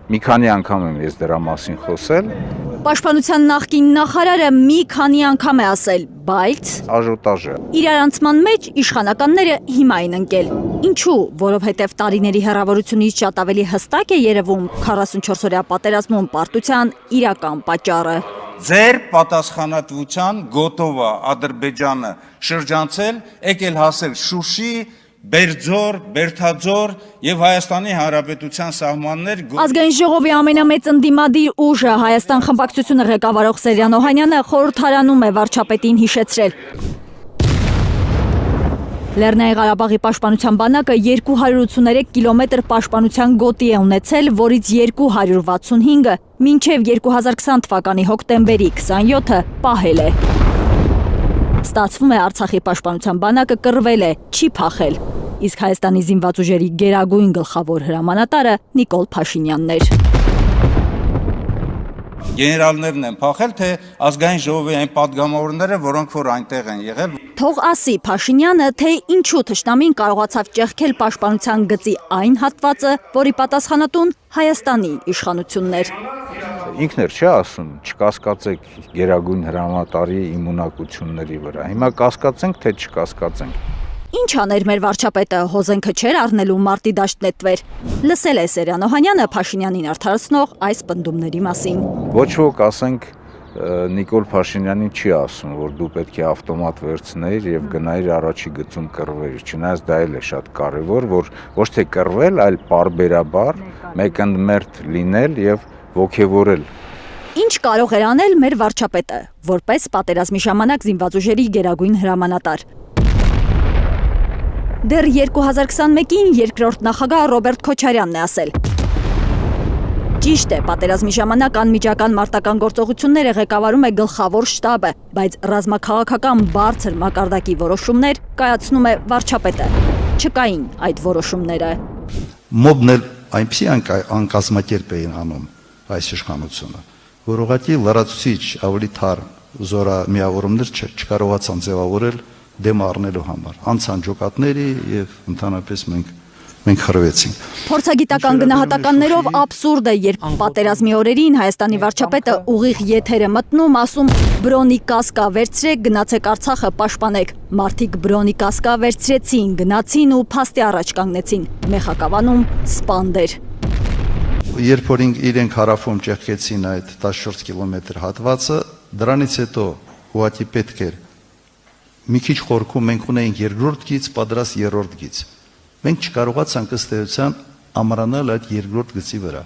Մի քանի անգամ եմ ես դրա մասին խոսել։ Պաշտպանության նախկին նախարարը մի քանի անգամ է ասել, բայց Աժոտաժը։ իրարանցման մեջ իշխանականները հիմա են ընկել։ Ինչու, որովհետև տարիների հեռավորությունից շատ ավելի հստակ է երևում 44-օրյա պատերազմում պարտության իրական պատճառը։ Ձեր պատասխանատվության գոտովա Ադրբեջանը շրջանցել, եկել հասել Շուշի, Բերձոր, Բերթաձոր եւ Հայաստանի Հանրապետության սահմաններ։ Ազգային ժողովի ամենամեծ ընդդիմադիր ուժը Հայաստան խմբակցությունը ղեկավարող Սերյան Օհանյանը խորհրդարանում է վարչապետին հիշեցրել։ Լեռնային Ղարաբաղի պաշտպանության բանակը 283 կիլոմետր պաշտպանության գոտի է ունեցել, որից 265-ը մինչև 2020 թվականի հոկտեմբերի 27-ը պահել է։ Ստացվում է Արցախի պաշտպանության բանակը կռվել է, չի փախել, իսկ Հայաստանի զինված ուժերի գերագույն գլխավոր հրամանատարը Նիկոլ Փաշինյանն էր։ Գեներալներն են փախել, թե ազգային ժողովի այն падգամավորները, որոնք որ այնտեղ են եղել։ Թող ասի Փաշինյանը, թե ինչու թշնամին կարողացավ ճեղքել պաշտպանության գծի այն հատվածը, որի պատասխանատուն Հայաստանի իշխանությունն էր։ Ինքն էր չի ասում, չկասկածեք գերագույն հրամանատարի իմունակությունների վրա։ Հիմա կասկածենք, թե չկասկածենք։ Ինչ աներ մեր վարչապետը, հոզենքը չէր առնելու մարտի դաշտ նետվեր։ Լսել է Սերյան Օհանյանը Փաշինյանին արդարացնող այս պնդումների մասին։ Ոչ ոք, ասենք, Նիկոլ Փաշինյանին չի ասում, որ դու պետք է ավտոմատ վերցնեիր եւ գնայիր առաջի գծում կռվեիր, չնայած դա էլ է շատ կարեւոր, որ ոչ թե կռվել, այլ պարբերաբար մեկընդմերթ լինել եւ ոգևորել։ Ինչ կարող էր անել մեր վարչապետը, որպես պատերազմի ժամանակ զինված ուժերի գերագույն հրամանատար։ Դեռ 2021-ին երկրորդ նախագահ Ռոբերտ Քոչարյանն է ասել. Ճիշտ է, պատերազմի ժամանակ անմիջական մարտական գործողությունները ղեկավարում է գլխավոր շտաբը, բայց ռազմաքաղաքական բարձր մակարդակի որոշումներ կայացնում է վարչապետը։ Չկային այդ որոշումները։ Մոբն էլ այնպիսի անկազմակերպ էին անում այս իշխանությունը, որ ուղղակի լրացուցիչ ավելի թարմ զորամիավորումներ չկարողացան ձևավորել դեմ առնելու համար, անցան ջոկատների եւ ընդհանրապես մենք խրվեցինք։ Փորձագիտական գնահատականներով աբսուրդ է, երբ պատերազմի օրերին Հայաստանի վարչապետը ուղիղ եթեր է մտնում, ասում բրոնի կասկա վերցրեք, գնացեք Արցախը պաշտպանեք։ Մարդիկ բրոնի կասկա վերցրեցին, գնացին ու փաստի առաջ կանգնեցին։ Մեխակավանում սպանդ էր։ Երբ որ իրենք հարավում ճեղքեցին այդ 14 կիլոմետր հատվածը, դրանից հետո ուղղակի պետք էր մի քիչ խորքում մենք ունեինք երկրորդ գիծ, պատրաստ երրորդ գիծ։ Մենք չկարողացանք ըստ էության ամրանալ այդ երկրորդ գծի վրա։